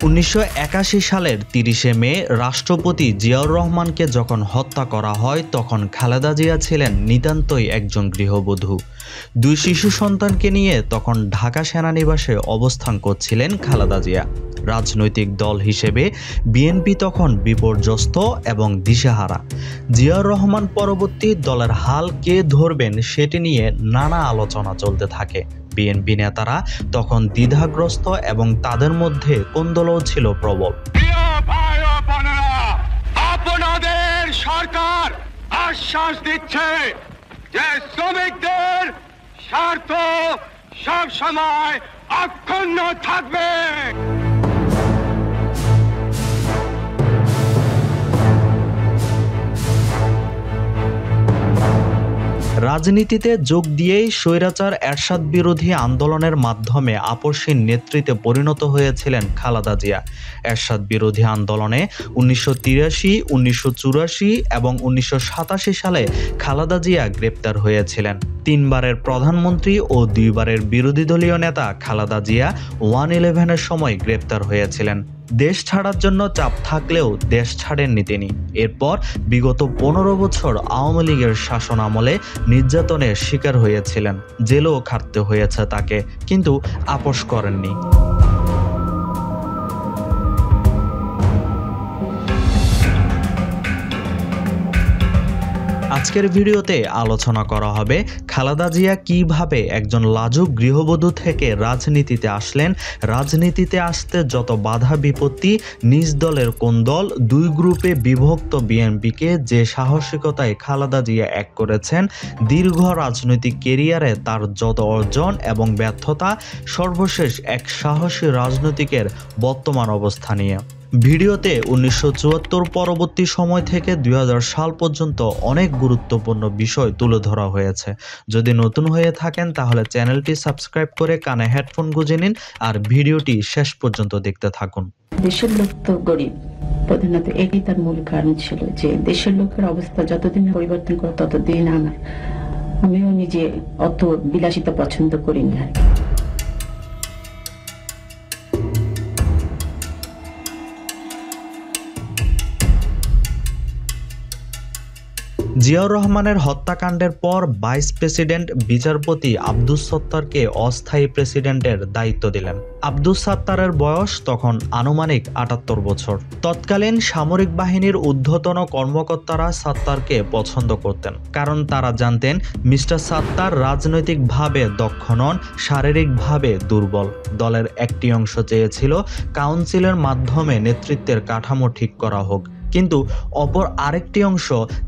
1981 সালের 30শে মে রাষ্ট্রপতি জিয়াউর রহমানকে যখন হত্যা করা হয় তখন খালেদা জিয়া ছিলেন নিতান্তই একজন গৃহবধূ। 2 শিশু সন্তানকে নিয়ে তখন ঢাকা সেনানিবাসে অবস্থান করছিলেন খালেদা জিয়া। রাজনৈতিক দল হিসেবে বিএনপি তখন বিপর্যস্ত এবং দিশেহারা। জিয়াউর রহমান পরবর্তী দলের হাল কে ধরবেন সেটি নিয়ে নানা আলোচনা চলতে থাকে। বিএনপি নেতারা তখন দ্বিধাগ্রস্ত এবং তাদের মধ্যে কোন্দলও ছিল প্রবল। আপনাদের সরকার আশ্বাস দিচ্ছে যে শ্রমিকদের স্বার্থ সব সময় অক্ষুণ্ণ থাকবে। রাজনীতিতে যোগ দিয়েই স্বৈরাচার এরশাদ বিরোধী আন্দোলনের মাধ্যমে আপসহীন নেতৃত্বে পরিণত হয়েছিলেন খালেদা জিয়া। এরশাদ বিরোধী আন্দোলনে 1983, 1984 এবং 1987 সালে খালেদা জিয়া গ্রেপ্তার হয়েছিলেন। 3 বারের প্রধানমন্ত্রী ও 2 বারের বিরোধী দলীয় নেতা খালেদা জিয়া 111-এর সময় গ্রেপ্তার হয়েছিলেন। দেশ ছাড়ার জন্য চাপ থাকলেও দেশ ছাড়েননি তিনি। এরপর বিগত 15 বছর আওয়ামী লীগের শাসন আমলে নির্যাতনের শিকার হয়েছিলেন, জেলেও খাটতে হয়েছে তাকে, কিন্তু আপোস করেননি। আজকের ভিডিওতে আলোচনা করা হবে খালেদা জিয়া কিভাবে একজন লাজুক গৃহবধূ থেকে রাজনীতিতে আসলেন, রাজনীতিতে আসতে যত বাধা বিপত্তি, নিজ দলের কোন দল, 2 গ্রুপে বিভক্ত বিএনপিকে যে সাহসিকতায় খালেদা জিয়া এক করেছেন, দীর্ঘ রাজনৈতিক ক্যারিয়ারে তার যত অর্জন এবং ব্যর্থতা, সর্বশেষ এক সাহসী রাজনীতিকের বর্তমান অবস্থা নিয়ে। ভিডিওতে 1974 পরবর্তী সময় থেকে 2000 সাল পর্যন্ত অনেক গুরুত্বপূর্ণ বিষয় তুলে ধরা হয়েছে। যদি নতুন হয়ে থাকেন তাহলে চ্যানেলটি সাবস্ক্রাইব করে কানে হেডফোন গুঁজে নিন আর ভিডিওটি শেষ পর্যন্ত দেখতে থাকুন। দেশের লোক তো গরিব, প্রধানত এটাই তার মূল কারণ ছিল যে দেশের লোকের অবস্থা যতদিন পরিবর্তন করে ততদিন আমিও নিজে অত বিলাসিতা পছন্দ করিনি আর কি। জিয়াউর রহমানের হত্যাকাণ্ডের পর ভাইস প্রেসিডেন্ট বিচারপতি আব্দুস সত্তারকে অস্থায়ী প্রেসিডেন্টের দায়িত্ব দিলেন। আব্দুস সত্তারের বয়স তখন আনুমানিক 78 বছর। তৎকালীন সামরিক বাহিনীর ঊর্ধ্বতন কর্মকর্তারা সত্তারকে পছন্দ করতেন, কারণ তারা জানতেন মিস্টার সত্তার রাজনৈতিকভাবে দক্ষ নন, শারীরিকভাবে দুর্বল। দলের একটি অংশ চেয়েছিল কাউন্সিলের মাধ্যমে নেতৃত্বের কাঠামো ঠিক করা হোক, কিন্তু অপর আরেকটি অংশ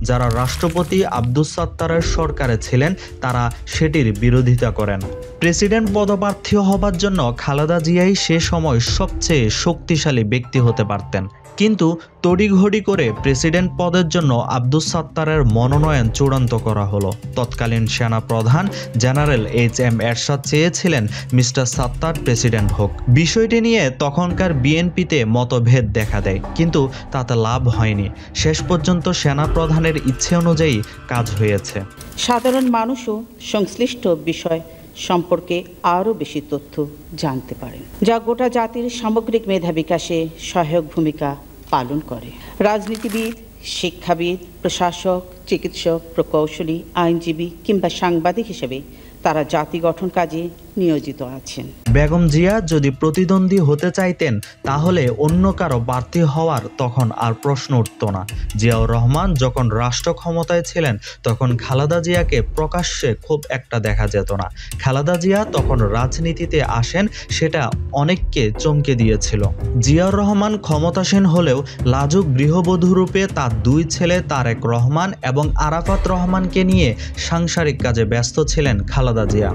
যারা রাষ্ট্রপতি আব্দুস সত্তারের সরকারে ছিলেন তারা সেটির বিরোধিতা করেন। প্রেসিডেন্ট পদপ্রার্থী হবার জন্য খালেদা জিয়াই সে সময় সবচেয়ে শক্তিশালী ব্যক্তি হতে পারতেন, কিন্তু তড়িঘড়ি করে প্রেসিডেন্ট পদের জন্য আব্দুস সত্তারের মনোনয়ন চূড়ান্ত করা হলো। তৎকালীন সেনা প্রধান জেনারেল HM এরশাদ চেয়েছিলেন মিস্টার সত্তার প্রেসিডেন্ট হোক। বিষয়টি নিয়ে তখনকার বিএনপিতে মতভেদ দেখা দেয়, কিন্তু তাতে লাভ হয়নি। শেষ পর্যন্ত সেনা প্রধানের ইচ্ছে অনুযায়ী কাজ হয়েছে। সাধারণ মানুষও সংশ্লিষ্ট বিষয় সম্পর্কে আরও বেশি তথ্য জানতে পারেন, যা গোটা জাতির সামগ্রিক মেধা বিকাশে সহায়ক ভূমিকা পালন করে। রাজনীতিবিদ, শিক্ষাবিদ, প্রশাসক, চিকিৎসক, প্রকৌশলী, আইনজীবী কিংবা সাংবাদিক হিসেবে তারা জাতি গঠন কাজে নিয়োজিত আছেন। বেগম জিয়া যদি প্রতিদ্বন্দ্বী হতে চাইতেন তাহলে অন্য কারো প্রার্থী হওয়ার তখন আর প্রশ্ন উঠত না। জিয়াউর রহমান যখন রাষ্ট্র ক্ষমতায় ছিলেন তখন খালেদা জিয়াকে প্রকাশ্যে খুব একটা দেখা যেত না। খালেদা জিয়া তখন রাজনীতিতে আসেন, সেটা অনেককে চমকে দিয়েছিল। জিয়াউর রহমান ক্ষমতাসীন হলেও লাজুক গৃহবধূ রূপে তার 2 ছেলে তারেক রহমান এবং আরাফাত রহমানকে নিয়ে সাংসারিক কাজে ব্যস্ত ছিলেন খালেদা জিয়া।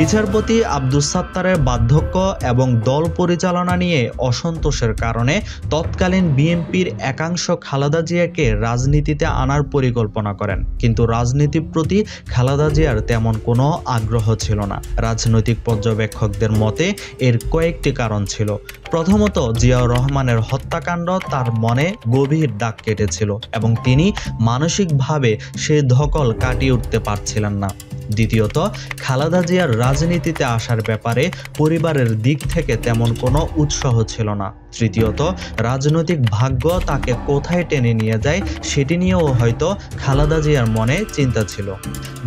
বিচারপতি আব্দুস সাত্তারের বার্ধক্য এবং দল পরিচালনা নিয়ে অসন্তোষের কারণে তৎকালীন বিএনপির একাংশ খালেদা জিয়াকে রাজনীতিতে আনার পরিকল্পনা করেন, কিন্তু রাজনীতির প্রতি খালেদা জিয়ার তেমন কোনো আগ্রহ ছিল না। রাজনৈতিক পর্যবেক্ষকদের মতে এর কয়েকটি কারণ ছিল। প্রথমত, জিয়াউর রহমানের হত্যাকাণ্ড তার মনে গভীর দাগ কেটেছিল এবং তিনি মানসিকভাবে সেই ধকল কাটিয়ে উঠতে পারছিলেন না। দ্বিতীয়ত, খালেদা জিয়ার রাজনীতিতে আসার ব্যাপারে পরিবারের দিক থেকে তেমন কোনো উৎসাহ ছিল না। তৃতীয়ত, রাজনৈতিক ভাগ্য তাকে কোথায় টেনে নিয়ে যায় সেটি নিয়েও হয়তো খালেদা জিয়ার মনে চিন্তা ছিল।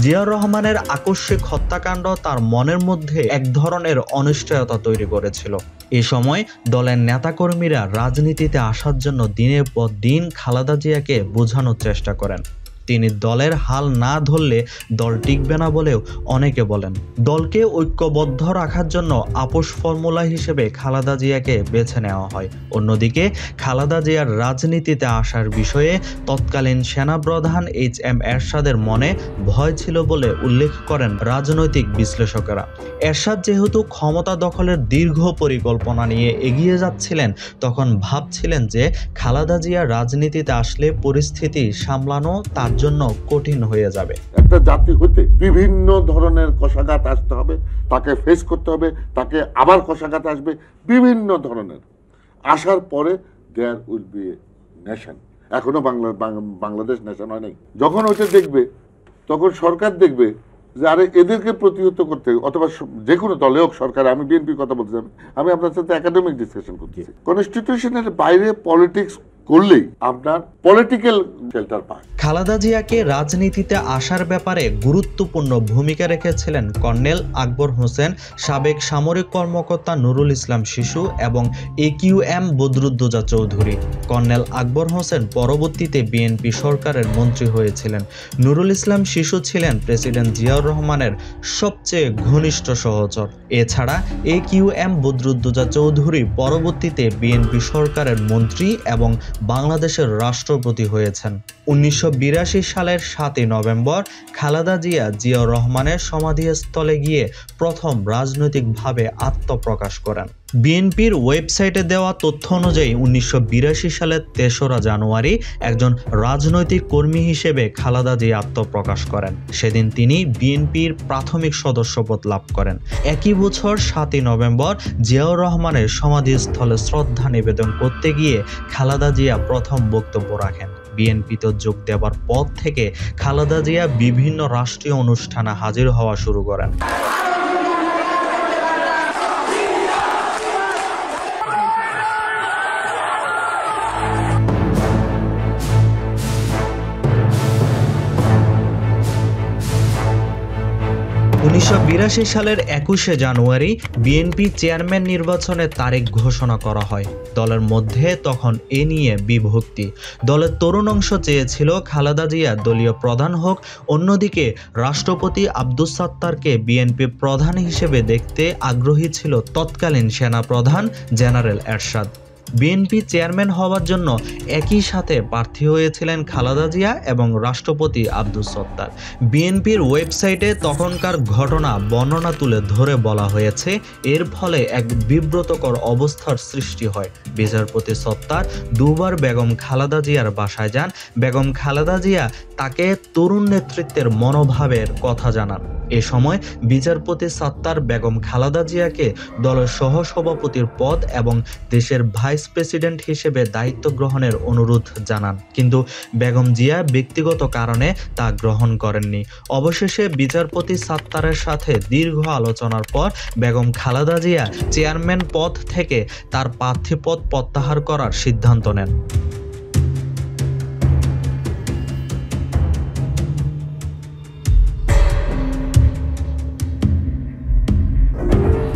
জিয়াউর রহমানের আকস্মিক হত্যাকাণ্ড তার মনের মধ্যে এক ধরনের অনিশ্চয়তা তৈরি করেছিল। এ সময় দলের নেতাকর্মীরা রাজনীতিতে আসার জন্য দিনের পর দিন খালেদা জিয়াকে বোঝানোর চেষ্টা করেন। তিনি দলের হাল না ধরলে দল টিকবে না বলেও অনেকে বলেন। দলকে ঐক্যবদ্ধ রাখার জন্য আপোষ ফর্মুলা হিসেবে খালেদা জিয়াকে বেছে নেওয়া হয়। অন্যদিকে খালেদা জিয়ার রাজনীতিতে আসার বিষয়ে তৎকালীন সেনাপ্রধান HM এরশাদের মনে ভয় ছিল বলে উল্লেখ করেন রাজনৈতিক বিশ্লেষকেরা। এরশাদ যেহেতু ক্ষমতা দখলের দীর্ঘ পরিকল্পনা নিয়ে এগিয়ে যাচ্ছিলেন, তখন ভাবছিলেন যে খালেদা জিয়া রাজনীতিতে আসলে পরিস্থিতি সামলানো তার জন্য কঠিন হয়ে যাবে। একটা জাতি হতে বিভিন্ন ধরনের কষাঘাত আসতে হবে, তাকে ফেস করতে হবে, তাকে আবার কষাঘাত আসবে বিভিন্ন ধরনের। আসার পরে there will be a nation. এখনো বাংলাদেশ নেশন হয় নাই। যখন ওইটা দেখবে তখন সরকার দেখবে যে আরে এদেরকে প্রতিহত করতে, অথবা যে কোনো দলে হোক, সরকার, আমি বিএনপির কথা বলতে আমি আপনার সাথে একাডেমিক ডিসকাশন করতেছি। কনস্টিটিউশনের বাইরে পলিটিক্স করলেই আপনার পলিটিক্যাল শেল্টার পায়। খালেদা জিয়াকে রাজনীতিতে আসার ব্যাপারে গুরুত্বপূর্ণ ভূমিকা রেখেছিলেন কর্নেল আকবর হোসেন, সাবেক সামরিক কর্মকর্তা নুরুল ইসলাম শিশু এবং AQM বদরুদ্দোজা চৌধুরী। কর্নেল আকবর হোসেন পরবর্তীতে বিএনপি সরকারের মন্ত্রী হয়েছিলেন। নুরুল ইসলাম শিশু ছিলেন প্রেসিডেন্ট জিয়াউর রহমানের সবচেয়ে ঘনিষ্ঠ সহচর। এছাড়া AQM বদরুদ্দোজা চৌধুরী পরবর্তীতে বিএনপি সরকারের মন্ত্রী এবং বাংলাদেশের রাষ্ট্রপতি হয়েছেন। 1982 সালের 7 নভেম্বর খালেদা জিয়া জিয়াউর রহমানের সমাধিস্থলে গিয়ে প্রথম রাজনৈতিকভাবে আত্মপ্রকাশ করেন। বিএনপির ওয়েবসাইটে দেওয়া তথ্য অনুযায়ী 1982 সালের 3রা জানুয়ারি একজন রাজনৈতিক কর্মী হিসেবে খালেদা জিয়া আত্মপ্রকাশ করেন। সেদিন তিনি বিএনপির প্রাথমিক সদস্যপদ লাভ করেন। একই বছর 7 নভেম্বর জিয়াউর রহমানের সমাধিস্থলে শ্রদ্ধা নিবেদন করতে গিয়ে খালেদা জিয়া প্রথম বক্তব্য রাখেন। বিএনপিতে যোগ দেওয়ার পর থেকে খালেদা জিয়া বিভিন্ন রাষ্ট্রীয় অনুষ্ঠানে হাজির হওয়া শুরু করেন। সালের 21 জানুয়ারি বিএনপি চেয়ারম্যান নির্বাচনের তারিখ ঘোষণা করা হয়। দলের মধ্যে তখন এ নিয়ে বিভক্তি। দলের তরুণ অংশ চেয়েছিল খালেদা জিয়া দলীয় প্রধান হোক, অন্যদিকে রাষ্ট্রপতি আব্দুস সাত্তারকে বিএনপি প্রধান হিসেবে দেখতে আগ্রহী ছিল তৎকালীন সেনাপ্রধান জেনারেল এরশাদ। বিএনপি চেয়ারম্যান হওয়ার জন্য একই সাথে প্রার্থী হয়েছিলেন খালেদা জিয়া এবং রাষ্ট্রপতি আব্দুস সত্তার। বিএনপির ওয়েবসাইটে তখনকার ঘটনা বর্ণনা তুলে ধরে বলা হয়েছে, এর ফলে এক বিব্রতকর অবস্থার সৃষ্টি হয়। বিচারপতি সত্তার দুবার বেগম খালেদা জিয়ার বাসায় যান। বেগম খালেদা জিয়া তাকে তরুণ নেতৃত্বের মনোভাবের কথা জানান। এ সময় বিচারপতি সত্তার বেগম খালেদা জিয়াকে দলের সহসভাপতির পদ এবং দেশের ভাইস প্রেসিডেন্ট হিসেবে দায়িত্ব গ্রহণের অনুরোধ জানান, কিন্তু বেগম জিয়া ব্যক্তিগত কারণে তা গ্রহণ করেননি। অবশেষে বিচারপতি সত্তারের সাথে দীর্ঘ আলোচনার পর বেগম খালেদা জিয়া চেয়ারম্যান পদ থেকে তার প্রার্থী পদ প্রত্যাহার করার সিদ্ধান্ত নেন।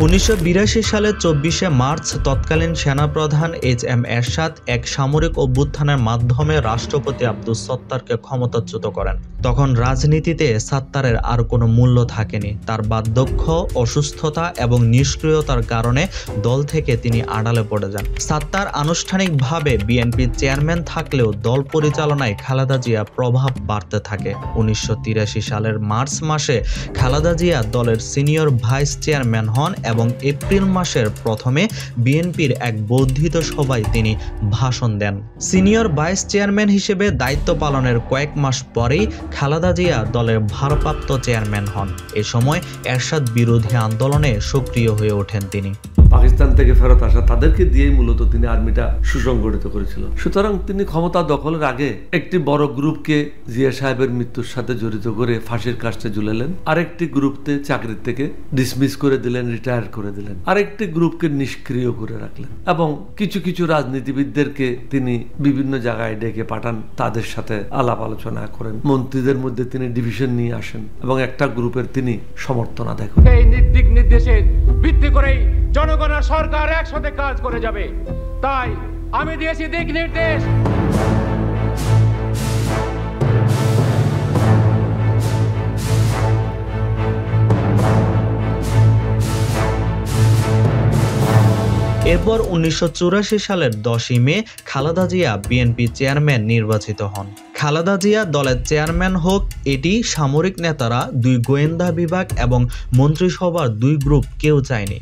1982 সালে 24শে মার্চ তৎকালীন সেনাপ্রধান এইচ.এম. এরশাদ এক সামরিক অভ্যুত্থানের মাধ্যমে রাষ্ট্রপতি আব্দুস সত্তারকে ক্ষমতাচ্যুত করেন। তখন রাজনীতিতে সাত্তারের আর কোনো মূল্য থাকেনি। তার বার্ধক্য, অসুস্থতা এবং নিষ্ক্রিয়তার কারণে দল থেকে তিনি আড়ালে পড়ে যান। সাত্তার আনুষ্ঠানিকভাবে বিএনপির চেয়ারম্যান থাকলেও দল পরিচালনায় খালেদা জিয়া প্রভাব বাড়তে থাকে। 1983 সালের মার্চ মাসে খালেদা জিয়া দলের সিনিয়র ভাইস চেয়ারম্যান হন এবং এপ্রিল মাসের প্রথমে বিএনপির এক বর্ধিত সভায় তিনি ভাষণ দেন। সিনিয়র ভাইস চেয়ারম্যান হিসেবে দায়িত্ব পালনের কয়েক মাস পরেই খালেদা জিয়া দলের ভারপ্রাপ্ত চেয়ারম্যান হন। এ সময় এরশাদ বিরোধী আন্দোলনে সক্রিয় হয়ে ওঠেন তিনি। পাকিস্তান থেকে ফেরত আসা তাদেরকে দিয়েই মূলত তিনি আর্মিটা সুসংগঠিত করেছিল। সুতরাং তিনি ক্ষমতা দখলের আগে একটি বড় গ্রুপকে জিয়া সাহেবের মৃত্যুর সাথে জড়িত করে ফাঁসির কাস্টে ঝুলালেন, আরেকটি গ্রুপকে চাকরি থেকে ডিসমিস করে দিলেন, রিটায়ার করে দিলেন, আরেকটি গ্রুপকে নিষ্ক্রিয় করে রাখলেন এবং কিছু কিছু রাজনীতিবিদদেরকে তিনি বিভিন্ন জায়গায় ডেকে পাঠান, তাদের সাথে আলাপ আলোচনা করেন, মন্ত্রীদের মধ্যে তিনি ডিভিশন নিয়ে আসেন এবং একটা গ্রুপের তিনি সমর্থন আদায় করেন। এই দিক নির্দেশের ভিত্তি করেই জনগণের সরকার একসাথে কাজ করে যাবে, তাই আমি দিয়েছি দিক নির্দেশ। এরপর 1984 সালের 10ই মে খালেদা জিয়া বিএনপি চেয়ারম্যান নির্বাচিত হন। খালেদা জিয়া দলের চেয়ারম্যান হোক, এটি সামরিক নেতারা, দুই গোয়েন্দা বিভাগ এবং মন্ত্রিসভার দুই গ্রুপ কেউ চায়নি।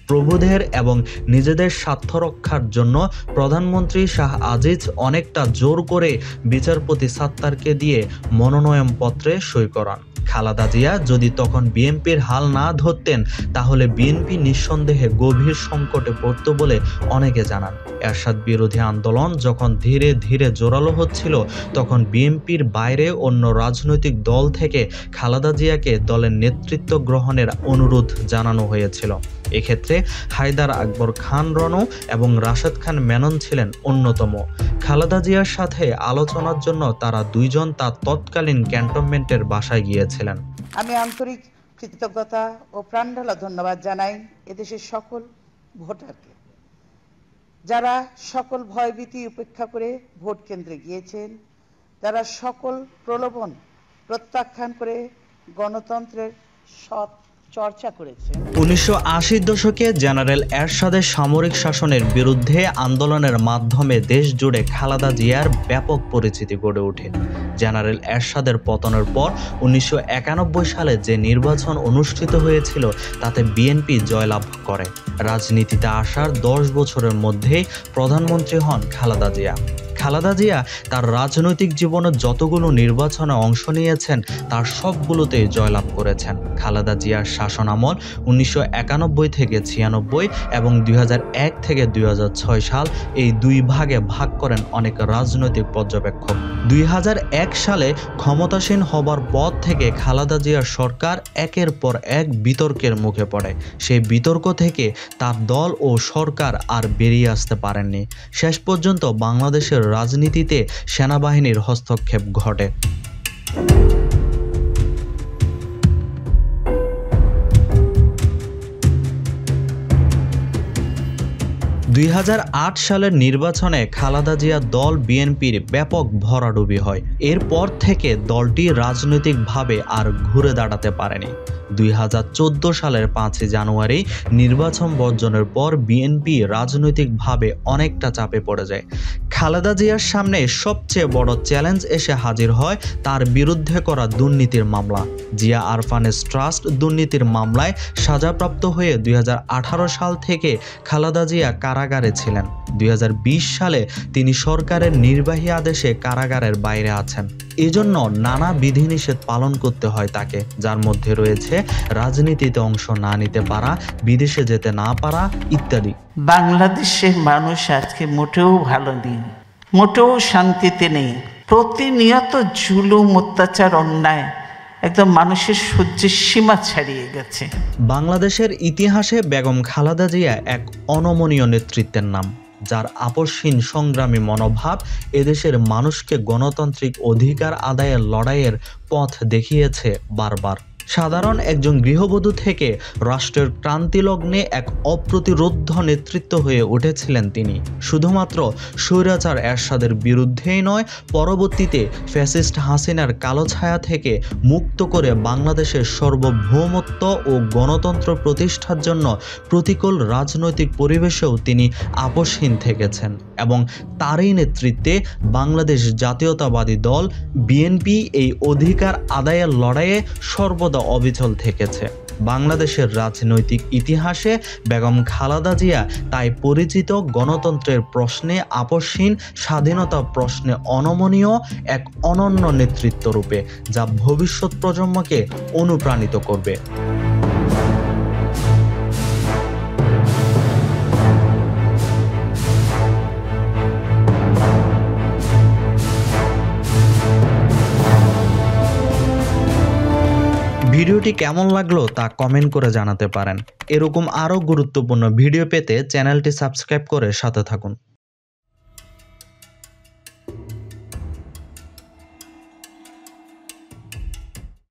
প্রভুদের এবং নিজেদের স্বার্থ রক্ষার জন্য প্রধানমন্ত্রী শাহ আজিজ অনেকটা জোর করে বিচারপতি সাত্তারকে দিয়ে মনোনয়নপত্রে সই করান। খালেদা জিয়া যদি তখন বিএনপির হাল না ধরতেন তাহলে বিএনপি নিঃসন্দেহে গভীর সংকটে পড়ত বলে অনেকে জানান। এরশাদ বিরোধী আন্দোলন যখন ধীরে ধীরে জোরালো হচ্ছিল তখন বিএনপির বাইরে অন্য রাজনৈতিক দল থেকে খালেদা জিয়াকে দলের নেতৃত্ব গ্রহণের অনুরোধ জানানো হয়েছিল। এক্ষেত্রে হায়দার আকবর খান রনু এবং রাশেদ খান মেনন ছিলেন অন্যতম। খালেদা জিয়ার সাথে আলোচনার জন্য তারা দুইজন তার তৎকালীন ক্যান্টনমেন্টের বাসায় গিয়েছিলেন। আমি আন্তরিক কৃতজ্ঞতা ও প্রাণঢালা ধন্যবাদ জানাই এদেশের সকল ভোটারকে, যারা সকল ভয়ভীতি উপেক্ষা করে ভোট কেন্দ্রে গিয়েছেন, যারা সকল প্রলোভন প্রত্যাখ্যান করে গণতন্ত্রের সৎ চর্চা করেছে। 1980 দশকে জেনারেল এরশাদের সামরিক শাসনের বিরুদ্ধে আন্দোলনের মাধ্যমে দেশ জুড়ে খালেদা জিয়ার ব্যাপক পরিচিতি গড়ে ওঠে। জেনারেল এরশাদের পতনের পর 1991 সালে যে নির্বাচন অনুষ্ঠিত হয়েছিল তাতে বিএনপি জয়লাভ করে। রাজনীতিতে আসার 10 বছরের মধ্যেই প্রধানমন্ত্রী হন খালেদা জিয়া। খালেদা জিয়া তার রাজনৈতিক জীবনে যতগুলো নির্বাচনে অংশ নিয়েছেন তার সবগুলোতেই জয়লাভ করেছেন। খালেদা জিয়ার শাসনামল 1991 থেকে 96 এবং 2001 থেকে 2006 সাল এই দুই ভাগে ভাগ করেন অনেক রাজনৈতিক পর্যবেক্ষক। 2001 সালে ক্ষমতাসীন হবার পর থেকে খালেদা জিয়ার সরকার একের পর এক বিতর্কের মুখে পড়ে। সেই বিতর্ক থেকে তার দল ও সরকার আর বেরিয়ে আসতে পারেননি। শেষ পর্যন্ত বাংলাদেশের রাজনীতিতে সেনাবাহিনীর হস্তক্ষেপ ঘটে। 2008 সালের নির্বাচনে খালেদা জিয়া দল বিএনপির ব্যাপক ভরাডুবি হয়। এরপর থেকে দলটি রাজনৈতিকভাবে আর ঘুরে দাঁড়াতে পারেনি। 2014 সালের 5 জানুয়ারি নির্বাচন বর্জনের পর বিএনপি রাজনৈতিকভাবে অনেকটা চাপে পড়ে যায়। খালেদা জিয়ার সামনে সবচেয়ে বড় চ্যালেঞ্জ এসে হাজির হয় তার বিরুদ্ধে করা দুর্নীতির মামলা। জিয়া আরফানেজ ট্রাস্ট দুর্নীতির মামলায় সাজাপ্রাপ্ত হয়ে 2018 সাল থেকে খালেদা জিয়া কারাগারে ছিলেন। 2020 সালে তিনি সরকারের নির্বাহী আদেশে কারাগারের বাইরে আছেন। এজন্য নানা বিধিনিষেধ পালন করতে হয় তাকে, যার মধ্যে রয়েছে রাজনীতিতে অংশ না নিতে পারা, বিদেশে যেতে না পারা ইত্যাদি। বাংলাদেশের মানুষ আজকে মোটেও ভালো নেই, মোটেও শান্তিতে নেই। প্রতিনিয়ত জুলুম, অত্যাচার, অন্যায় একদম মানুষের সহ্যের সীমা ছাড়িয়ে গেছে। বাংলাদেশের ইতিহাসে বেগম খালেদা জিয়া এক অনমনীয় নেতৃত্বের নাম, যার আপসহীন সংগ্রামী মনোভাব এদেশের মানুষকে গণতান্ত্রিক অধিকার আদায়ের লড়াইয়ের পথ দেখিয়েছে বারবার। সাধারণ একজন গৃহবধূ থেকে রাষ্ট্রের ক্রান্তিলগ্নে এক অপ্রতিরোধ্য নেতৃত্ব হয়ে উঠেছিলেন তিনি। শুধুমাত্র স্বৈরাচার এরশাদের বিরুদ্ধেই নয়, পরবর্তীতে ফ্যাসিস্ট হাসিনার কালো ছায়া থেকে মুক্ত করে বাংলাদেশের সার্বভৌমত্ব ও গণতন্ত্র প্রতিষ্ঠার জন্য প্রতিকূল রাজনৈতিক পরিবেশেও তিনি আপোষহীন থেকেছেন এবং তারই নেতৃত্বে বাংলাদেশ জাতীয়তাবাদী দল বিএনপি এই অধিকার আদায়ের লড়াইয়ে সর্বদা অবিচল থেকেছে। বাংলাদেশের রাজনৈতিক ইতিহাসে বেগম খালেদা জিয়া তাই পরিচিত গণতন্ত্রের প্রশ্নে আপোষহীন, স্বাধীনতা প্রশ্নে অনমনীয় এক অনন্য নেতৃত্ব রূপে, যা ভবিষ্যৎ প্রজন্মকে অনুপ্রাণিত করবে। ভিডিওটি কেমন লাগলো তা কমেন্ট করে জানাতে পারেন। এরকম আরও গুরুত্বপূর্ণ ভিডিও পেতে চ্যানেলটি সাবস্ক্রাইব করে সাথে থাকুন।